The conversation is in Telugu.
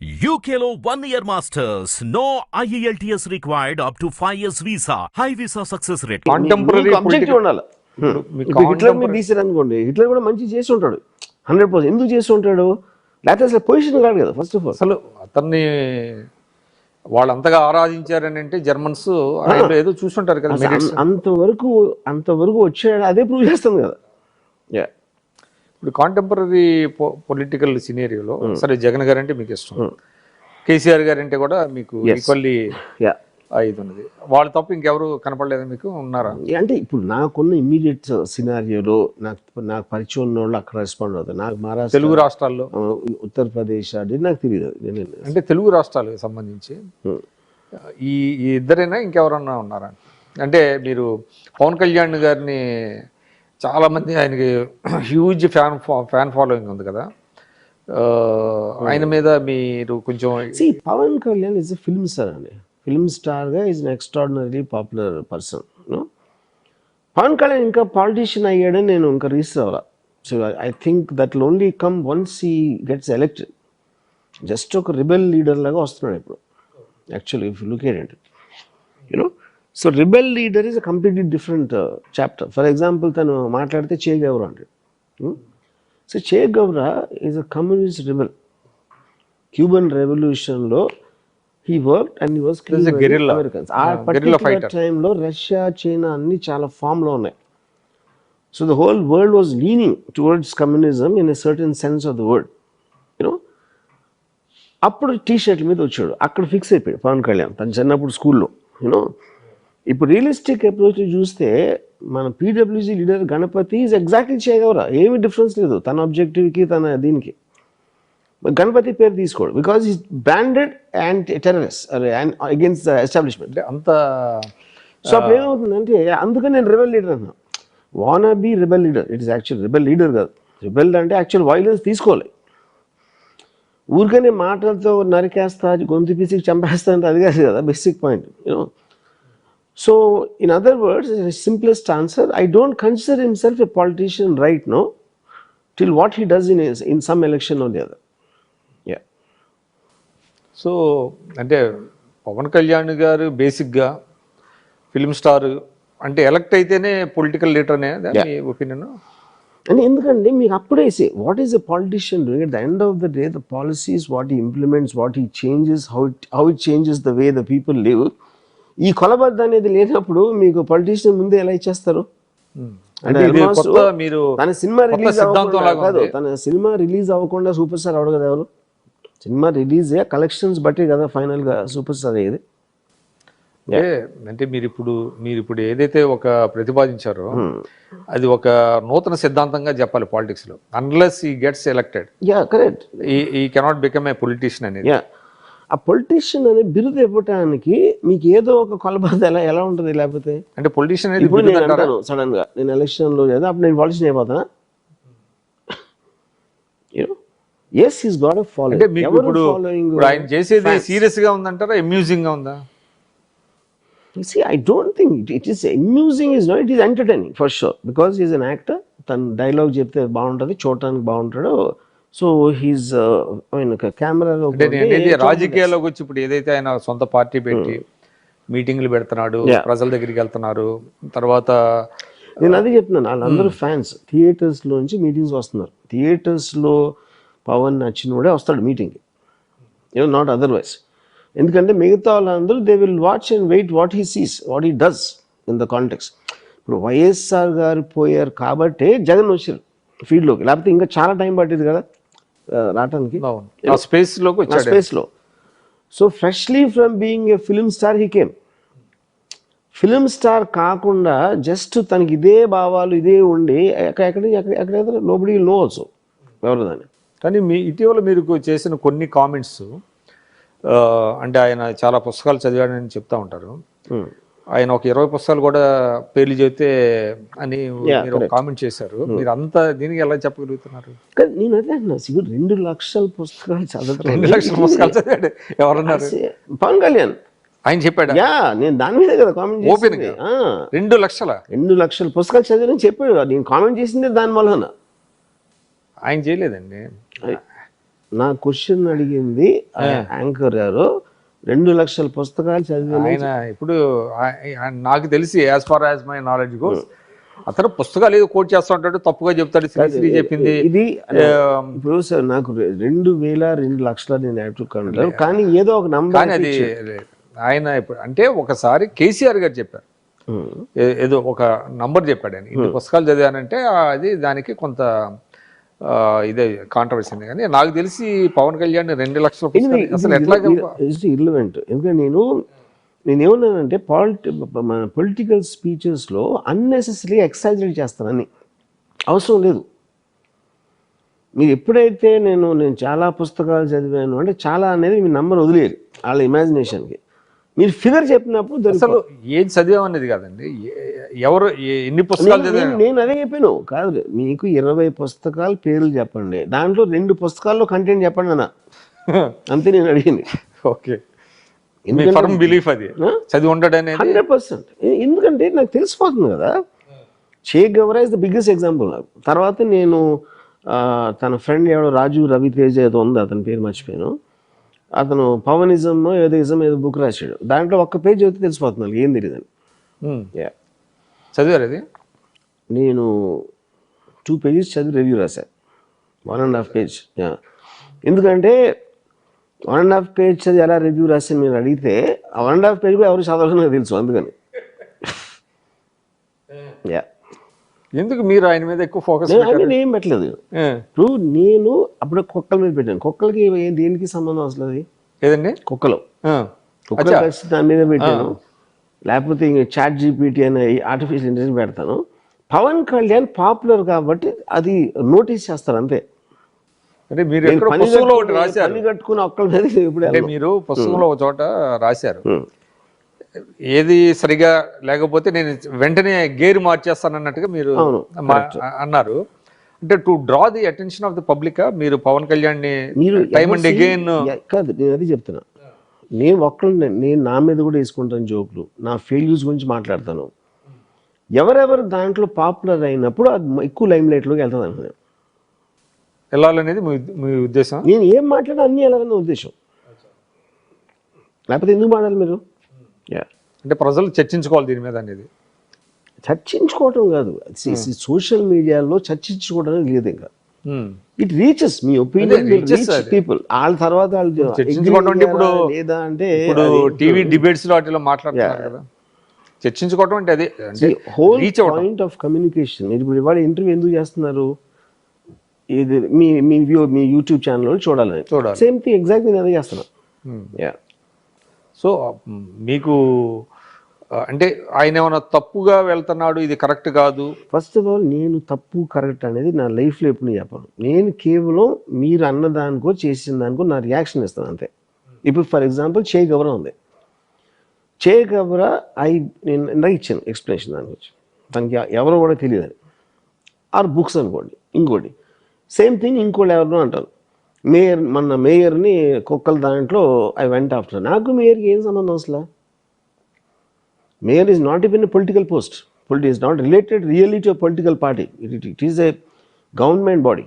UKLO 1 year masters. No IELTS required up to 5 years visa. High visa success rate. Contemporary objective ఉండాలి. ఇప్పుడు హిట్లర్ మీరు తీసారు అనుకోండి, హిట్లర్ కూడా మంచి చేసి ఉంటాడు 100%. ఎందుకు చేసి ఉంటాడు? లేకపోతే అసలు పొజిషన్ కాదు కదా ఫస్ట్ ఆఫ్ ఆల్. అసలు అతన్ని వాళ్ళంతగా ఆరాధించారని అంటే జర్మన్స్ ఆయన ఏదో చూస్తుంటారు కదా మెరిట్స్. అంతవరకు వచ్చాడు, అదే ప్రూవ్ చేస్తుంది కదా. ఇప్పుడు కాంటెంపరీ పొలిటికల్ సినేరియోలో సరే జగన్ గారు అంటే మీకు ఇష్టం, కేసీఆర్ గారు అంటే కూడా మీకు ఈక్వల్లీ ఇది ఉన్నది. వాళ్ళ తప్ప ఇంకెవరు కనపడలేదు మీకు ఉన్నారా? అంటే ఇప్పుడు నాకున్న ఇమ్మీడియట్ సినారియోలో నాకు పరిచయం ఉన్న వాళ్ళు అక్కడ రెస్పాండ్ అవుతారు. నాకు మహారాష్ట్ర, తెలుగు రాష్ట్రాల్లో, ఉత్తరప్రదేశ్ అది నాకు తెలియదు. అంటే తెలుగు రాష్ట్రాలకు సంబంధించి ఈ ఇద్దరైనా ఇంకెవరన్నా ఉన్నారా? అంటే మీరు పవన్ కళ్యాణ్ గారిని చాలామంది ఆయనకి హ్యూజ్ ఫ్యాన్ ఫాలోయింగ్ ఉంది కదా, ఆయన మీద మీరు కొంచెం Pawan Kalyan is a film star అండి. ఫిల్మ్ స్టార్గా is an extraordinary popular person. Pawan Kalyan ఇంకా పాలిటీషియన్ అయ్యాడని నేను ఇంకా రీసెర్చ్ అవ్వాలి. So I think that will only come once he gets elected. Just ఒక రిబెల్ లీడర్ లాగా వస్తున్నాడు ఇప్పుడు actually if you look at it, you know. So rebel leader is a completely different chapter. For example తను మాట్లాడితే చే గౌరా అంటాడు. So Che Gaura is a communist rebel. Cuban రెవల్యూషన్లో he worked and he was killing Americans. ఆ పర్టిక్యులర్ టైంలో రష్యా, చైనా అన్ని చాలా ఫామ్లో ఉన్నాయి. So the whole world was leaning towards communism in a certain sense of the word, you know. అప్పుడు టీ షర్ట్ల మీద వచ్చాడు, అక్కడ ఫిక్స్ అయిపోయాడు పవన్ కళ్యాణ్ తను చిన్నప్పుడు స్కూల్లో, యూనో. ఇప్పుడు రియలిస్టిక్ అప్రోచ్ చూస్తే మన PWG leader Ganapathi is exactly చేయగలరా, ఏమి డిఫరెన్స్ లేదు తన ఆబ్జెక్టివ్కి తన దీనికి. గణపతి పేరు తీసుకోడు because is branded and terrorist against the establishment అంత. సో అప్పుడు ఏమవుతుందంటే అందుకని నేను రెబెల్ లీడర్ అన్నా. Wanna be rebel leader, it is actual rebel leader కాదు. రెబెల్ అంటే యాక్చువల్ వైలెన్స్ తీసుకోవాలి. ఊరికనే మాటలతో నరికేస్తా, గొంతు పిసికి చంపేస్తా అంటే అది కాదు కదా basic point, you know. So in other words, simplest answer, I don't consider himself a politician right no till what he does in some election or the other. Yeah. So అంటే పవన్ కళ్యాణ్ గారు బేసిక్గా ఫిల్మ్ స్టార్ అంటే ఎలక్ట్ అయితేనే పొలిటికల్ లీడర్ అనే మీ ఒపీనియన్? అని ఎందుకంటే మీకు అప్పుడే say what is a politician doing at the end of the day, the policies what he implements, what he changes, how it changes the way the people live. ఈ కొలబద్ద అనేది లేనప్పుడు మీకు పొలిటీషియన్ ముందే ఎలా ఇచ్చేస్తారు? తన సినిమా రిలీజ్ అవ్వకుండా సూపర్ స్టార్ అవడు కదా ఎవరు. సినిమా రిలీజ్ కలెక్షన్స్ బట్టి కదా ఫైనల్ గా సూపర్ స్టార్ అయ్యేది. అంటే మీరు ఇప్పుడు ఏదైతే ఒక ప్రతిపాదించారో అది ఒక నూతన సిద్ధాంతంగా చెప్పాలి పాలిటిక్స్ లో. అన్లెస్ ఈ గెట్స్ ఎలక్టెడ్, కరెక్ట్, ఈ కెనాట్ బికమ్ ఏ పొలిటీషియన్ అనేది. ఆ పొలిటీషియన్ అనే బిరుదు ఇవ్వటానికి మీకు ఏదో ఒక కొలబద్ద ఎలా ఉంటుంది? లేకపోతే అంటే పొలిటీషియన్ ఇప్పుడు నేను అంటాను సడన్ గా నేను ఎలక్షన్ లో లేదా అప్పుడు నేను politician అయిపోతానా? yes he's got a following. అంటే మీకు ఇప్పుడు ఆయన చేసేది సీరియస్ గా ఉందంటారా, అమ్యూజింగ్ గా ఉందా? See, I don't think it is amusing, is not, it is entertaining for sure because he is an actor. తన డైలాగ్ చెప్తే బాగుంటుంది, చూడటానికి బాగుంటాడు. సో హీస్ కెమెరాలో రాజకీయాల్లోకి వచ్చి ఇప్పుడు ఏదైతే ఆయన సొంత పార్టీ పెట్టి మీటింగ్లు పెడుతున్నాడు, ప్రజల దగ్గరికి వెళ్తున్నారు, తర్వాత నేను అదే చెప్తున్నాను, వాళ్ళందరూ ఫ్యాన్స్ థియేటర్స్ లో నుంచి మీటింగ్స్ వస్తున్నారు. థియేటర్స్ లో పవన్ నచ్చినోడే వస్తాడు మీటింగ్కి, నాట్ అదర్వైజ్. ఎందుకంటే మిగతా వాళ్ళందరూ they will watch and wait what he sees, what he does in the context. ఇప్పుడు వైఎస్ఆర్ గారు పోయారు కాబట్టి జగన్ వచ్చారు ఫీల్డ్లోకి, లేకపోతే ఇంకా చాలా టైం పట్టింది కదా రావటానికి స్పేస్లో. So freshly from being a film star he came. Film star కాకుండా జస్ట్ తనకి ఇదే భావాలు ఇదే ఉండి ఎక్కడ నోబడీ విల్ నో ఆల్సో ఎవరు దాన్ని. కానీ ఇటీవల మీరు చేసిన కొన్ని కామెంట్స్, అంటే ఆయన చాలా పుస్తకాలు చదివాడని చెప్తా ఉంటారు. ఆయన ఒక 20 పుస్తకాలు కూడా పేర్లు చెబితే అని మీరు కామెంట్ చేశారు. మీరు అంతా దీనికి ఎలా చెప్పగలుగుతున్నారు? నేను అదే అన్నా, 2 లక్షల పుస్తకాలు చదవడం. 2 లక్షల పుస్తకాలు చదివాడు ఎవరన్నారు? పవన్ కళ్యాణ్ ఆయన చెప్పాడు. నేను దాని మీద కదా కామెంట్ ఓపెన్ 2 లక్షల పుస్తకాలు చదివారని చెప్పాడు. నేను కామెంట్ చేసిందే దాని వలన. ఆయన చేయలేదండి. నా క్వశ్చన్ అడిగింది యాంకర్ గారు 2 లక్షల పుస్తకాలు చదివాను. ఆయన ఇప్పుడు నాకు తెలిసి as far as my knowledge goes అతను పుస్తకాలు ఏదో కోట్ చేస్తూ ఉంటాడు, తప్పుగా చెప్తాడు. శ్రీశ్రీ చెప్పింది ఇది ఇప్పుడు సార్ నాకు 2 లక్షల నేను యాక్చువల్ కానీ ఏదో ఒక నంబర్. కానీ అది ఆయన ఇప్పుడు అంటే ఒకసారి కేసీఆర్ గారు చెప్పారు, ఏదో ఒక నంబర్ చెప్పాడు ఆయన, ఇన్ని పుస్తకాలు చదివానంటే అది దానికి కొంత ఇదే కాంట్రవర్సీ ఉంది. కానీ నాకు తెలిసి పవన్ కళ్యాణ్ 2 లక్షల పుస్తకాలు అసలు ఎట్లా ఇర్రిలవెంట్. ఎందుకంటే నేనేమన్నానంటే మన పొలిటికల్ స్పీచెస్లో అన్నెసెసరీ ఎక్సైజరేట్ చేస్తానని అవసరం లేదు. మీరు ఎప్పుడైతే నేను చాలా పుస్తకాలు చదివాను అంటే చాలా అనేది మీ నంబర్ వదిలేరు వాళ్ళ ఇమాజినేషన్కి. మీరు ఫిగర్ చెప్పినప్పుడు అసలు ఏం చదివామనేది కాదండి, ఎవరు ఎన్ని పుస్తకాలు చదివాను నేను అదే చెప్పాను. కాదు, మీకు 20 పుస్తకాలు పేర్లు చెప్పండి, దాంట్లో 2 పుస్తకాల్లో కంటెంట్ చెప్పండి అన్న, అంతే నేను అడిగింది. ఓకే, ఫర్మ్ బిలీఫ్ అది చదివి ఉంటాడు అనేది 100%. ఎందుకంటే నాకు తెలిసిపోతుంది కదా. చే గవరా ఇస్ ద బిగ్గెస్ట్ ఎగ్జాంపుల్ నాకు. తర్వాత నేను తన ఫ్రెండ్ ఎవడో రాజు రవితేజ ఏదో ఉంది, అతని పేరు మర్చిపోయాను. అతను పవనిజం ఏదో బుక్ రాశాడు, దాంట్లో ఒక్క పేజ్ చదివితే తెలిసిపోతుంది ఏం తెలియదని. చదివారు అది? నేను 2 pages చదివి రివ్యూ రాశాను, 1.5 page. ఎందుకంటే 1.5 page చదివి ఎలా రివ్యూ రాశాను మీరు అడిగితే, ఆ 1.5 page కూడా ఎవరు చదవాలని నాకు తెలుసు. అందుకని ఎందుకు మీరు ఆయన మీద ఎక్కువ ఫోకస్ ఏం పెట్టలేదు. ఇప్పుడు నేను అప్పుడు కుక్కల మీద పెట్టాను. కుక్కలకి దేనికి సంబంధం అసలు? అది ఏదండి? కుక్కలు కలిసి దాని మీద పెట్టాను. లేకపోతే ఇంక చాట్ జీపీటీ అనే ఆర్టిఫిషియల్ ఇంటెలిజెన్స్ పెడతాను. పవన్ కళ్యాణ్ పాపులర్ కాబట్టి అది నోటీస్ చేస్తారు అంతే. అంటే మీరు పని కట్టుకుని ఒక్కల మీద ఇప్పుడు మీరు పుస్తకంలో ఒక చోట రాశారు, ఏది సరిగా లేకపోతే నేను వెంటనే గేర్ మార్చేస్తాను అన్నట్టుగా మీరు అన్నారు. అంటే to draw the attention of the public మీరు పవన్ కళ్యాణ్ ని టైమ్ అండ్ అగైన్ కాదు, నేను అది చెప్తున్నా. నేను నా మీద కూడా వేసుకుంటాను జోకులు, నా ఫెయిల్యూర్స్ గురించి మాట్లాడతాను. ఎవరెవరు దాంట్లో పాపులర్ అయినప్పుడు అది ఎక్కువ లైమ్ లైట్లోకి వెళ్తుంది అనుకున్నాను. వెళ్ళాలనేది మీ ఉద్దేశం? నేను ఏం మాట్లాడా అన్నీ వెళ్ళాలన్న ఉద్దేశం. లేకపోతే ఎందుకు మాట్లాడాలి మీరు? అంటే ప్రజలు చర్చించుకోవాలి దీని మీద అనేది. చర్చించుకోవటం కాదు, సోషల్ మీడియాలో చర్చించుకోవడం లేదు. ఇంకా it reaches me opinion people. వాళ్ళ తర్వాత లేదా అంటే టీవీ డిబేట్స్ లో వాటిలో మాట్లాడుతున్నారు కదా, చర్చించుకోవడం అంటే అదే హోల్ పాయింట్ ఆఫ్ కమ్యూనికేషన్. మీరు ఇప్పుడు ఇవాళ ఇంటర్వ్యూ ఎందుకు చేస్తున్నారు? ఇది మీ యూట్యూబ్ ఛానల్లో చూడాలి. సేమ్ థింగ్ ఎగ్జాక్ట్లీ నేను అదే చేస్తున్నా. సో మీకు అంటే ఆయన ఏమైనా తప్పుగా వెళ్తున్నాడు, ఇది కరెక్ట్ కాదు? ఫస్ట్ ఆఫ్ ఆల్ నేను తప్పు కరెక్ట్ అనేది నా లైఫ్లో ఎప్పుడు చెప్పను. నేను కేవలం మీరు అన్నదానికో చేసిన దానికో నా రియాక్షన్ ఇస్తాను అంతే. ఇప్పుడు ఫర్ ఎగ్జాంపుల్ చే గవరా ఉంది. చే గవరా నేను ఇందాక ఇచ్చాను ఎక్స్ప్లెనేషన్ దాని గురించి, తనకి ఎవరో కూడా తెలియదని. ఆర్ బుక్స్ అనుకోండి, ఇంకోటి సేమ్ థింగ్ ఇంకోటి ఎవరినో అంటారు. మేయర్ని కుక్కల దాంట్లో ఐ వెంట్ ఆఫ్టర్. నాకు మేయర్కి ఏం సంబంధం అసలు? Mayor is not even a political post. It is not related really to a political party. It is a government body.